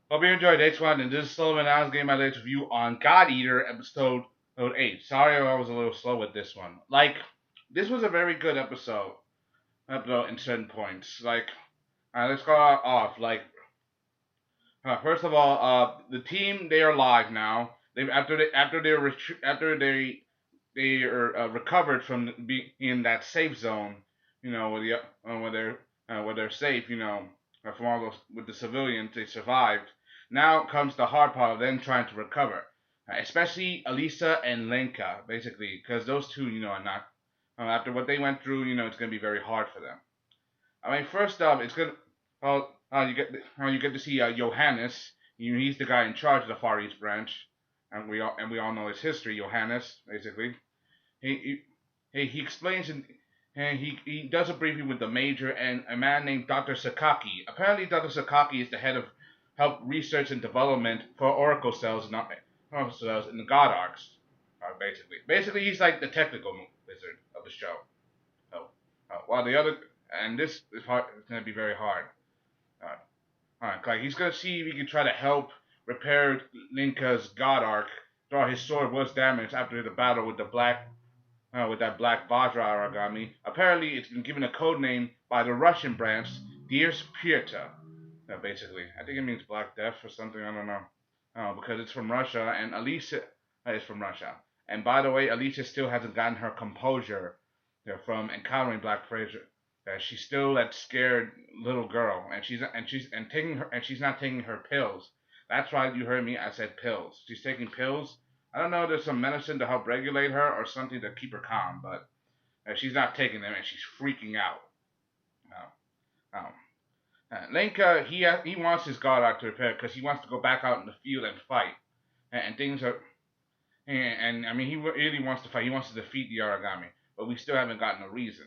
Hope you enjoyed H1, and this is Sullivan Allen's Game My Latest review on God Eater episode 8. Sorry I was a little slow with this one. This was a very good episode in certain points. Let's go off. First of all, the team, they are live now. They after they are recovered from being in that safe zone, where they're safe, from all those with the civilians, they survived. Now comes the hard part of them trying to recover, especially Elisa and Lenka, basically, because those two, are not. After what they went through, it's gonna be very hard for them. I mean, first off, it's good. You get to see Johannes. He's the guy in charge of the Far East branch, and we all know his history. Johannes, basically, he explains and he does a briefing with the major and a man named Dr. Sakaki. Apparently, Dr. Sakaki is the head of help research and development for Oracle cells and Oracle cells in the God Arcs. Basically, he's like the technical wizard of the show. So, while the other and this is hard, it's gonna be very hard. Like he's gonna see if he can try to help repair Linka's God Arc. Though his sword was damaged after the battle with that black Vajra Aragami. Apparently, it's been given a code name by the Russian branch, Dear Pirta. Basically, I think it means Black Death or something. I don't know. Because it's from Russia, and Alicia is from Russia. And by the way, Alicia still hasn't gotten her composure from encountering Black Fraser. She's still that scared little girl, and she's not taking her pills. That's right, you heard me. I said pills. She's taking pills. I don't know if there's some medicine to help regulate her or something to keep her calm, but she's not taking them, and she's freaking out. Um, um, Lenka, he wants his God Arc to repair because he wants to go back out in the field and fight, and things are. And I mean, he really wants to fight. He wants to defeat the Aragami, but we still haven't gotten a reason.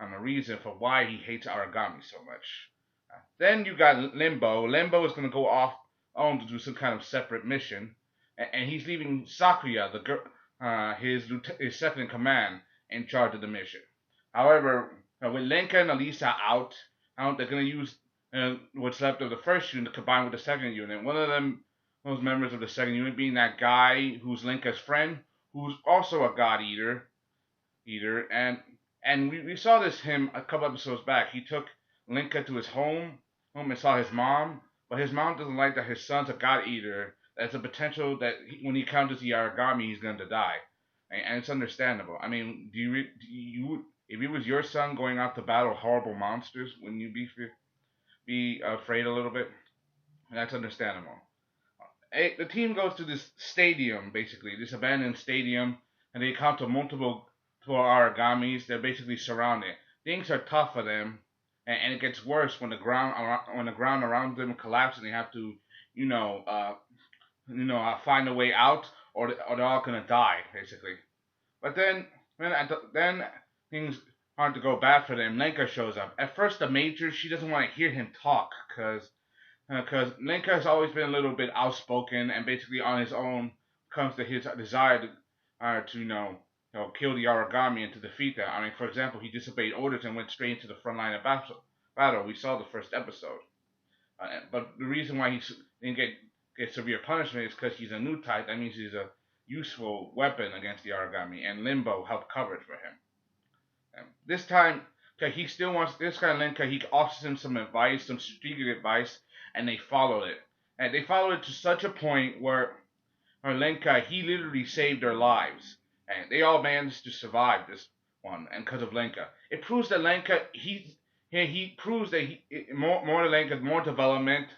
A reason for why he hates Aragami so much. Then you got Limbo. Limbo is going to go off on to do some kind of separate mission, and he's leaving Sakuya, his second in command, in charge of the mission. However, with Lenka and Elisa they're going to use what's left of the first unit to combine with the second unit. One of them, those members of the second unit, being that guy who's Lenka's friend, who's also a God eater, and we saw him a couple episodes back. He took Lenka to his home and saw his mom, but his mom doesn't like that his son's a God eater. There's a potential that when he encounters the Aragami, he's going to die, and it's understandable. I mean, do you if it was your son going out to battle horrible monsters, wouldn't you be afraid a little bit? And that's understandable. The team goes to this stadium, basically this abandoned stadium, and they encounter multiple Aragamis. They're basically surrounded. Things are tough for them, and it gets worse when the ground around them collapses and they have to, find a way out, or they're all gonna die basically. But then things aren't to go bad for them. Lenka shows up. At first, the major, she doesn't want to hear him talk because Lenka has always been a little bit outspoken and basically on his own comes to his desire to kill the Aragami and to defeat them. I mean, for example, he disobeyed orders and went straight into the front line of battle. We saw the first episode. But the reason why he didn't get severe punishment is because he's a new type. That means he's a useful weapon against the Aragami, and Limbo helped cover it for him. This time, he still wants this guy Lenka. He offers him some advice, some strategic advice, and they followed it. And they followed it to such a point where Lenka, he literally saved their lives, and they all managed to survive this one. And because of Lenka, it proves that Lenka he proves that more Lenka, more development,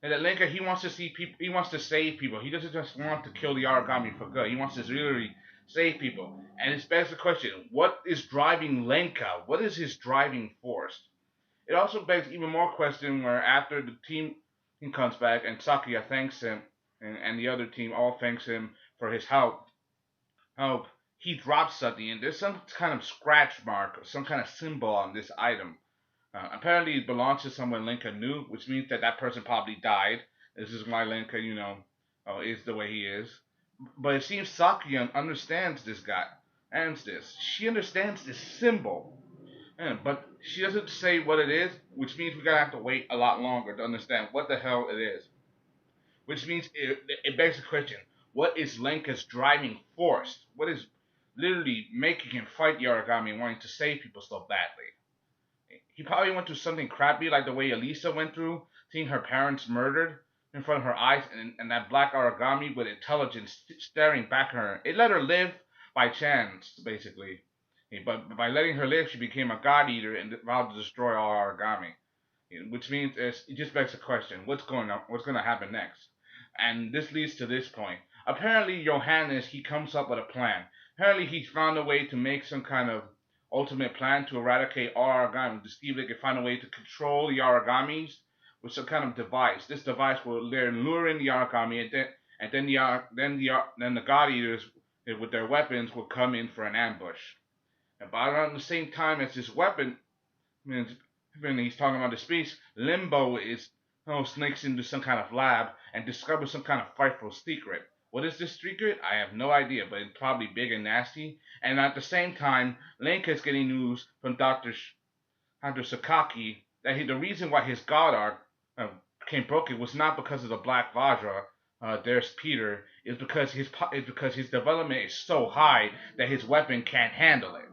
and that Lenka he wants to see people, he wants to save people. He doesn't just want to kill the Aragami for good. He wants to really save people. And it begs the question: what is driving Lenka? What is his driving force? It also begs even more question where after the team comes back and Sakuya thanks him and the other team all thanks him for his help, he drops something and there's some kind of scratch mark or some kind of symbol on this item. Apparently it belongs to someone Lenka knew, which means that person probably died. This is why Lenka, is the way he is. But it seems Sakuya understands this guy. She understands this symbol. But she doesn't say what it is, which means we're gonna have to wait a lot longer to understand what the hell it is. which means it begs the question: what is Lenka's driving force? What is literally making him fight the Origami and wanting to save people so badly? He probably went through something crappy like the way Elisa went through, seeing her parents murdered in front of her eyes, and that black origami with intelligence staring back at her. It let her live by chance, basically. But by letting her live, she became a god eater and vowed to destroy all origami. Which means it just begs the question: what's going on? What's going to happen next? And this leads to this point. Apparently, Johannes he comes up with a plan. Apparently, he's found a way to make some kind of ultimate plan to eradicate all origami to see if they can find a way to control the origamis with some kind of device. This device will then lure in the origami, and then the god eaters with their weapons will come in for an ambush. And by around the same time as this weapon, when he's talking about the space, Limbo is sneaks into some kind of lab and discovers some kind of frightful secret. What is this secret? I have no idea, but it's probably big and nasty. And at the same time, Lenka is getting news from Dr. Sakaki that the reason why his god arc became broken was not because of the Black Vajra. There's Peter. Is because his development is so high that his weapon can't handle it.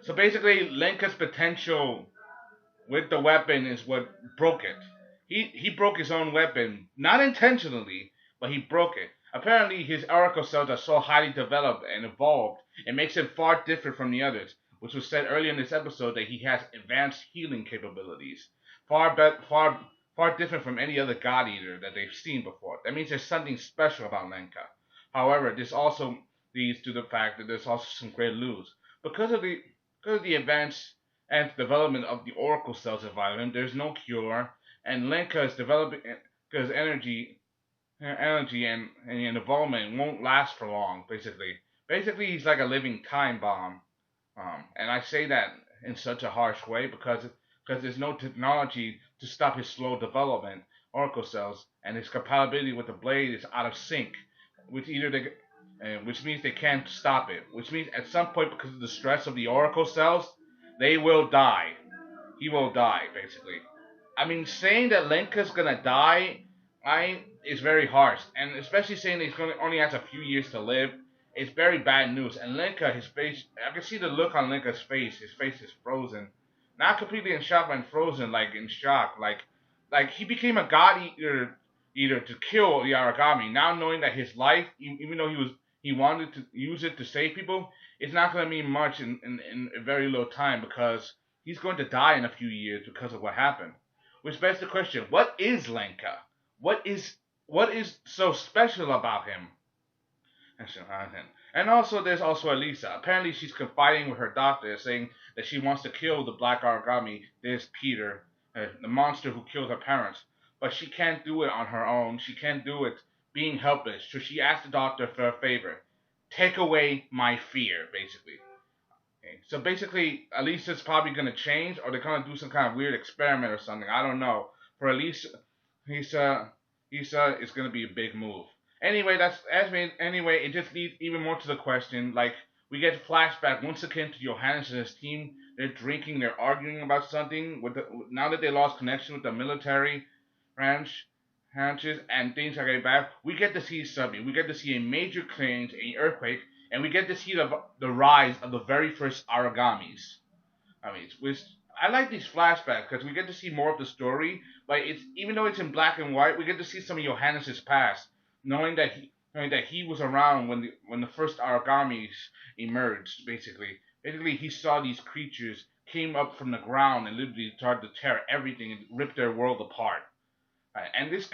So basically, Lenka's potential with the weapon is what broke it. He broke his own weapon, not intentionally, but he broke it. Apparently, his oracle cells are so highly developed and evolved, it makes him far different from the others, which was said earlier in this episode that he has advanced healing capabilities, far different from any other God Eater that they've seen before. That means there's something special about Lenka. However, this also leads to the fact that there's also some great lose because of the advance and development of the oracle cells inside him. There's no cure, and Lenka is developing because energy and involvement won't last for long. Basically, he's like a living time bomb. And I say that in such a harsh way because there's no technology to stop his slow development. Oracle cells and his compatibility with the blade is out of sync, which either they which means they can't stop it. Which means at some point, because of the stress of the oracle cells, they will die. He will die, basically. I mean, saying that Lenka's gonna die, is very harsh, and especially saying that he's gonna only has a few years to live, is very bad news. And Lenka, his face, I can see the look on Lenka's face. His face is frozen, not completely in shock, but frozen, like in shock, like he became a god eater to kill the origami. Now knowing that his life, even though he wanted to use it to save people, it's not going to mean much in a very little time because he's going to die in a few years because of what happened. Which begs the question: what is Lenka? What is so special about him? And also, there's also Elisa. Apparently, she's confiding with her doctor, saying that she wants to kill the black origami. There's Peter, the monster who killed her parents, but she can't do it on her own. She can't do it being helpless. So she asked the doctor for a favor: take away my fear, basically. Okay. So basically, Elisa's probably gonna change, or they're gonna do some kind of weird experiment or something. I don't know. For Elisa, Lisa, Lisa is gonna be a big move. Anyway, anyway. It just leads even more to the question. Like we get flashback once again to Johannes and his team. They're drinking. They're arguing about something. Now that they lost connection with the military branch, branches, and things are getting bad, we get to see something. We get to see a major change, an earthquake, and we get to see the rise of the very first origamis. I mean, I like these flashbacks because we get to see more of the story. But it's even though it's in black and white, we get to see some of Johannes' past, knowing that he was around when the first origamis emerged. Basically, he saw these creatures came up from the ground and literally started to tear everything and rip their world apart. And this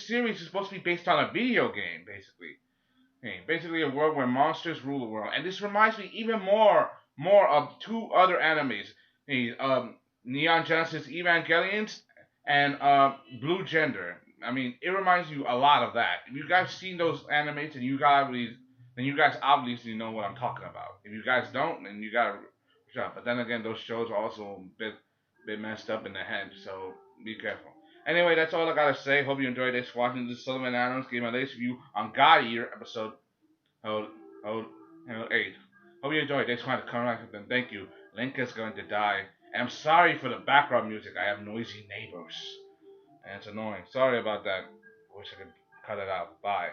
series is supposed to be based on a video game, basically. Okay, basically a world where monsters rule the world. And this reminds me even more of two other animes. Neon Genesis Evangelions and Blue Gender. I mean, it reminds you a lot of that. If you guys seen those animes, then you guys obviously know what I'm talking about. If you guys don't, then you gotta shut up. But then again, those shows are also a bit messed up in the head, so be careful. Anyway, that's all I gotta say. Hope you enjoyed this. Watching this Sullivan Adams gave my latest review on God Eater episode hold, hold, 8. Hope you enjoyed this one. Then thank you. Lenka's going to die. And I'm sorry for the background music. I have noisy neighbors. and it's annoying. Sorry about that. Wish I could cut it out. Bye.